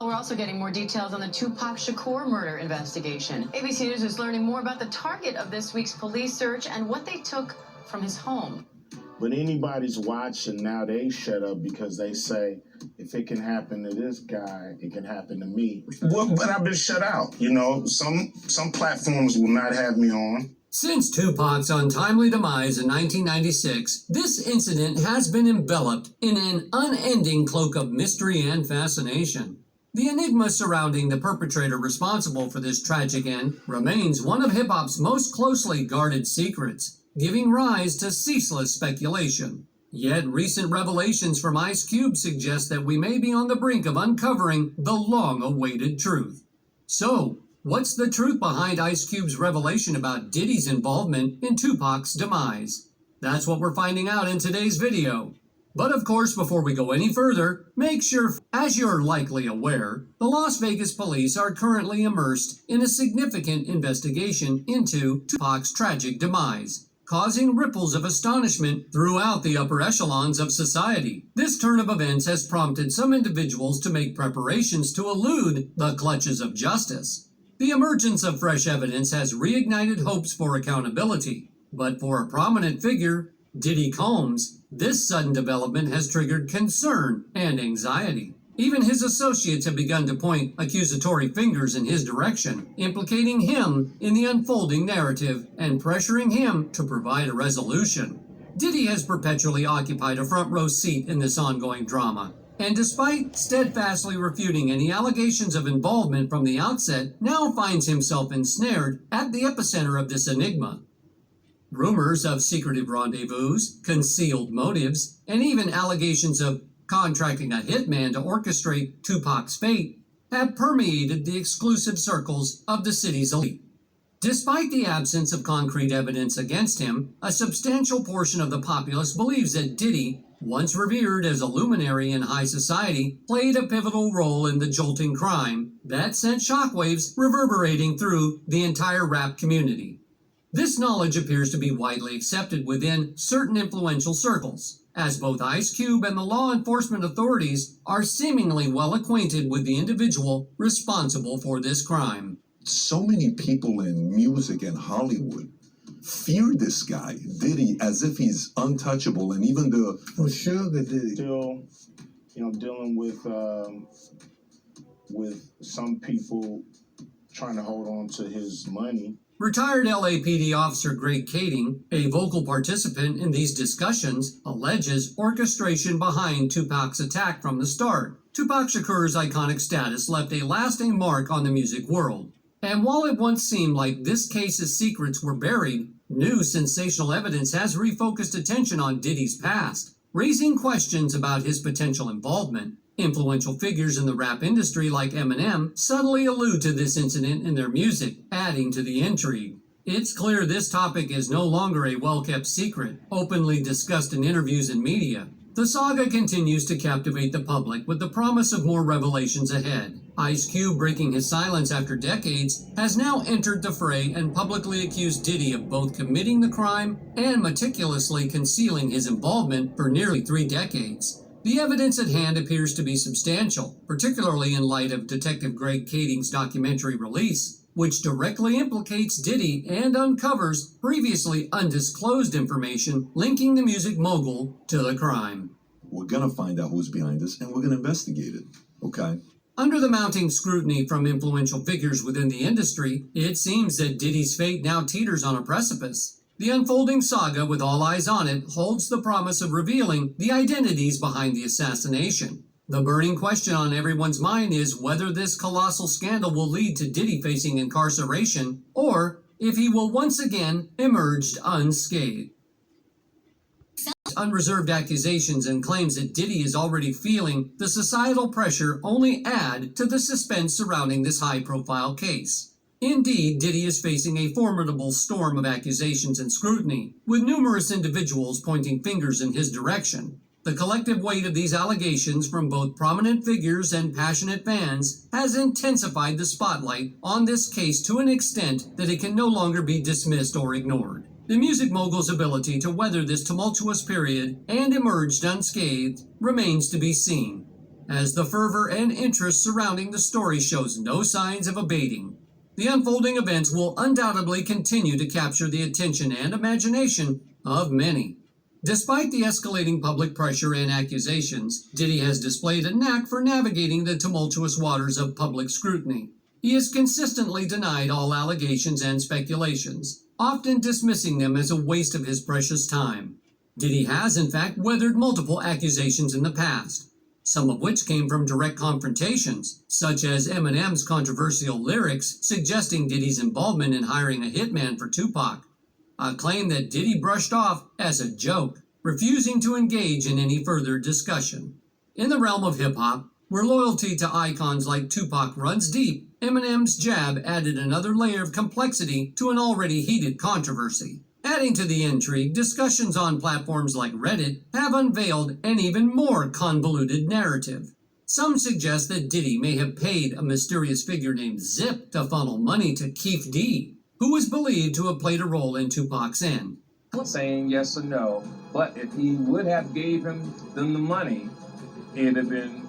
We're also getting more details on the Tupac Shakur murder investigation. ABC News is learning more about the target of this week's police search and what they took from his home. But anybody's watching now, they shut up because they say, if it can happen to this guy, it can happen to me. Well, but I've been shut out. You know, some platforms will not have me on. Since Tupac's untimely demise in 1996, this incident has been enveloped in an unending cloak of mystery and fascination. The enigma surrounding the perpetrator responsible for this tragic end remains one of hip-hop's most closely guarded secrets, giving rise to ceaseless speculation. Yet recent revelations from Ice Cube suggest that we may be on the brink of uncovering the long-awaited truth. So, what's the truth behind Ice Cube's revelation about Diddy's involvement in Tupac's demise? That's what we're finding out in today's video. But of course, before we go any further, make sure, as you're likely aware, the Las Vegas police are currently immersed in a significant investigation into Tupac's tragic demise, causing ripples of astonishment throughout the upper echelons of society. This turn of events has prompted some individuals to make preparations to elude the clutches of justice. The emergence of fresh evidence has reignited hopes for accountability, but for a prominent figure, Diddy Combs, this sudden development has triggered concern and anxiety. Even his associates have begun to point accusatory fingers in his direction, implicating him in the unfolding narrative and pressuring him to provide a resolution. Diddy has perpetually occupied a front row seat in this ongoing drama, and despite steadfastly refuting any allegations of involvement from the outset, now finds himself ensnared at the epicenter of this enigma. Rumors of secretive rendezvous, concealed motives, and even allegations of contracting a hitman to orchestrate Tupac's fate have permeated the exclusive circles of the city's elite. Despite the absence of concrete evidence against him, a substantial portion of the populace believes that Diddy, once revered as a luminary in high society, played a pivotal role in the jolting crime that sent shockwaves reverberating through the entire rap community. This knowledge appears to be widely accepted within certain influential circles, as both Ice Cube and the law enforcement authorities are seemingly well acquainted with the individual responsible for this crime. So many people in music and Hollywood fear this guy, Diddy, as if he's untouchable, and even the Sugar Diddy still, dealing with some people trying to hold on to his money. Retired LAPD officer Greg Kading, a vocal participant in these discussions, alleges orchestration behind Tupac's attack from the start. Tupac Shakur's iconic status left a lasting mark on the music world. And while it once seemed like this case's secrets were buried, new sensational evidence has refocused attention on Diddy's past, raising questions about his potential involvement. Influential figures in the rap industry like Eminem subtly allude to this incident in their music, adding to the intrigue. It's clear this topic is no longer a well-kept secret, openly discussed in interviews and media. The saga continues to captivate the public with the promise of more revelations ahead. Ice Cube, breaking his silence after decades, has now entered the fray and publicly accused Diddy of both committing the crime and meticulously concealing his involvement for nearly 3 decades. The evidence at hand appears to be substantial, particularly in light of Detective Greg Kading's documentary release, which directly implicates Diddy and uncovers previously undisclosed information linking the music mogul to the crime. We're gonna find out who's behind this, and we're gonna investigate it, okay? Under the mounting scrutiny from influential figures within the industry, it seems that Diddy's fate now teeters on a precipice. The unfolding saga, with all eyes on it, holds the promise of revealing the identities behind the assassination. The burning question on everyone's mind is whether this colossal scandal will lead to Diddy facing incarceration, or if he will once again emerge unscathed. Unreserved accusations and claims that Diddy is already feeling the societal pressure only add to the suspense surrounding this high-profile case. Indeed, Diddy is facing a formidable storm of accusations and scrutiny, with numerous individuals pointing fingers in his direction. The collective weight of these allegations from both prominent figures and passionate fans has intensified the spotlight on this case to an extent that it can no longer be dismissed or ignored. The music mogul's ability to weather this tumultuous period and emerge unscathed remains to be seen. as the fervor and interest surrounding the story shows no signs of abating. The unfolding events will undoubtedly continue to capture the attention and imagination of many. Despite the escalating public pressure and accusations, Diddy has displayed a knack for navigating the tumultuous waters of public scrutiny. He has consistently denied all allegations and speculations, often dismissing them as a waste of his precious time. Diddy has, in fact, weathered multiple accusations in the past, some of which came from direct confrontations, such as Eminem's controversial lyrics suggesting Diddy's involvement in hiring a hitman for Tupac, a claim that Diddy brushed off as a joke, refusing to engage in any further discussion. In the realm of hip-hop, where loyalty to icons like Tupac runs deep, Eminem's jab added another layer of complexity to an already heated controversy. Adding to the intrigue, discussions on platforms like Reddit have unveiled an even more convoluted narrative. Some suggest that Diddy may have paid a mysterious figure named Zip to funnel money to Keefe, who was believed to have played a role in Tupac's end. Saying yes or no, but if he would have gave them the money, it'd have been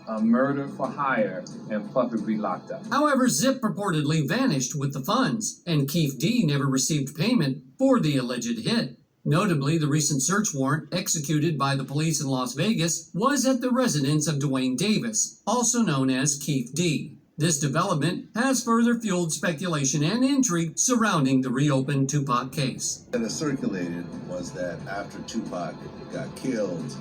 a murder for hire and Puffy would be locked up. However, Zip purportedly vanished with the funds, and Keefe never received payment for the alleged hit. Notably, the recent search warrant executed by the police in Las Vegas was at the residence of Dwayne Davis, also known as Keefe This development has further fueled speculation and intrigue surrounding the reopened Tupac case. That circulated was that after Tupac got killed,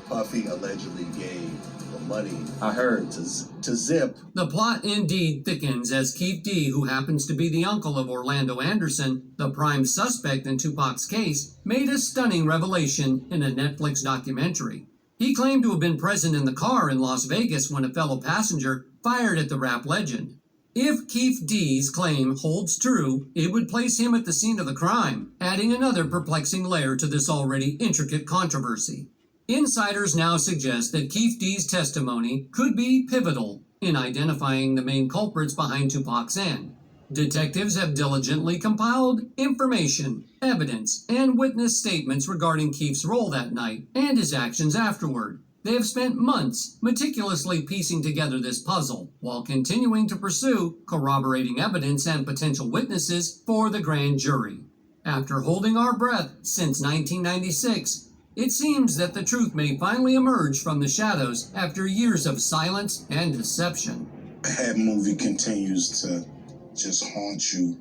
Puffy allegedly gave the money I heard to Zip. The plot indeed thickens as Keefe who happens to be the uncle of Orlando Anderson, the prime suspect in Tupac's case, made a stunning revelation in a Netflix documentary. He claimed to have been present in the car in Las Vegas when a fellow passenger fired at the rap legend. If Keefe claim holds true, it would place him at the scene of the crime, adding another perplexing layer to this already intricate controversy. Insiders now suggest that Keefe testimony could be pivotal in identifying the main culprits behind Tupac's end. Detectives have diligently compiled information, evidence, and witness statements regarding Keefe's role that night and his actions afterward. They have spent months meticulously piecing together this puzzle, while continuing to pursue corroborating evidence and potential witnesses for the grand jury. After holding our breath since 1996, it seems that the truth may finally emerge from the shadows after years of silence and deception. That movie continues to just haunt you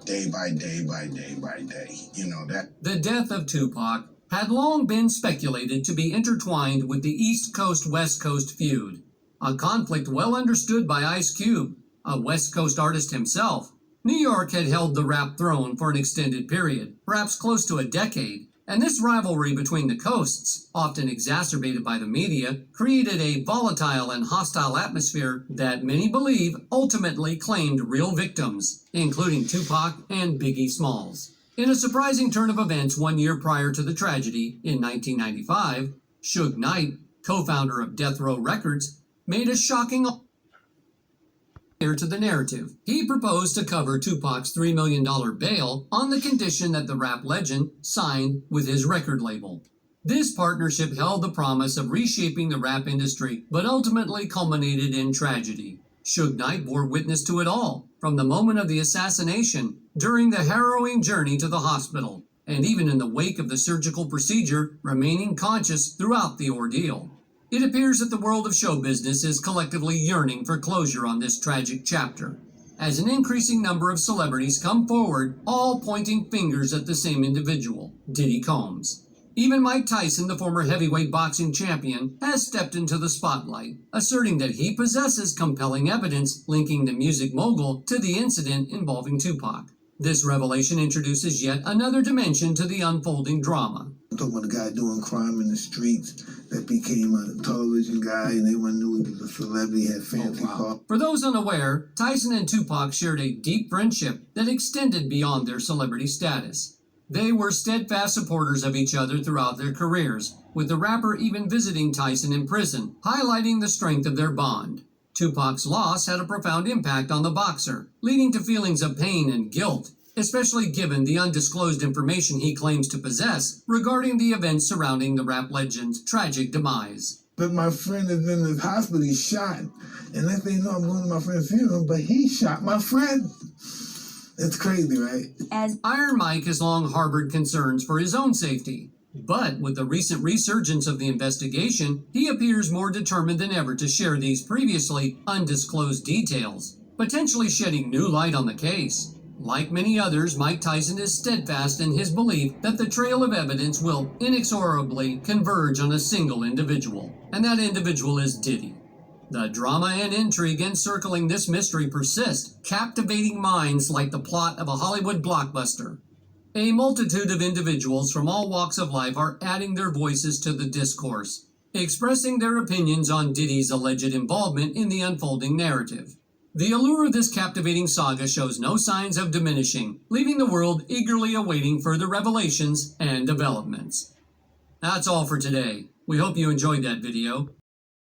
day by day by day by day. You know that. The death of Tupac had long been speculated to be intertwined with the East Coast-West Coast feud, a conflict well understood by Ice Cube, a West Coast artist himself. New York had held the rap throne for an extended period, perhaps close to a decade, and this rivalry between the coasts, often exacerbated by the media, created a volatile and hostile atmosphere that many believe ultimately claimed real victims, including Tupac and Biggie Smalls. In a surprising turn of events 1 year prior to the tragedy, in 1995, Suge Knight, co-founder of Death Row Records, made a shocking to the narrative. He proposed to cover Tupac's $3 million bail on the condition that the rap legend signed with his record label. This partnership held the promise of reshaping the rap industry, but ultimately culminated in tragedy. Suge Knight bore witness to it all, from the moment of the assassination, during the harrowing journey to the hospital, and even in the wake of the surgical procedure, remaining conscious throughout the ordeal. It appears that the world of show business is collectively yearning for closure on this tragic chapter, as an increasing number of celebrities come forward, all pointing fingers at the same individual, Diddy Combs. Even Mike Tyson, the former heavyweight boxing champion, has stepped into the spotlight, asserting that he possesses compelling evidence linking the music mogul to the incident involving Tupac. This revelation introduces yet another dimension to the unfolding drama. I'm talking about a guy doing crime in the streets that became a television guy, and everyone knew he was a celebrity, had fancy cars. For those unaware, Tyson and Tupac shared a deep friendship that extended beyond their celebrity status. They were steadfast supporters of each other throughout their careers, with the rapper even visiting Tyson in prison, highlighting the strength of their bond. Tupac's loss had a profound impact on the boxer, leading to feelings of pain and guilt, especially given the undisclosed information he claims to possess regarding the events surrounding the rap legend's tragic demise. But my friend is in the hospital, he's shot. And next thing you know, I'm going to my friend's funeral, but he shot my friend. It's crazy, right? As Iron Mike has long harbored concerns for his own safety. But with the recent resurgence of the investigation, he appears more determined than ever to share these previously undisclosed details, potentially shedding new light on the case. Like many others, Mike Tyson is steadfast in his belief that the trail of evidence will inexorably converge on a single individual, and that individual is Diddy. The drama and intrigue encircling this mystery persist, captivating minds like the plot of a Hollywood blockbuster. A multitude of individuals from all walks of life are adding their voices to the discourse, expressing their opinions on Diddy's alleged involvement in the unfolding narrative. The allure of this captivating saga shows no signs of diminishing, leaving the world eagerly awaiting further revelations and developments. That's all for today. We hope you enjoyed that video.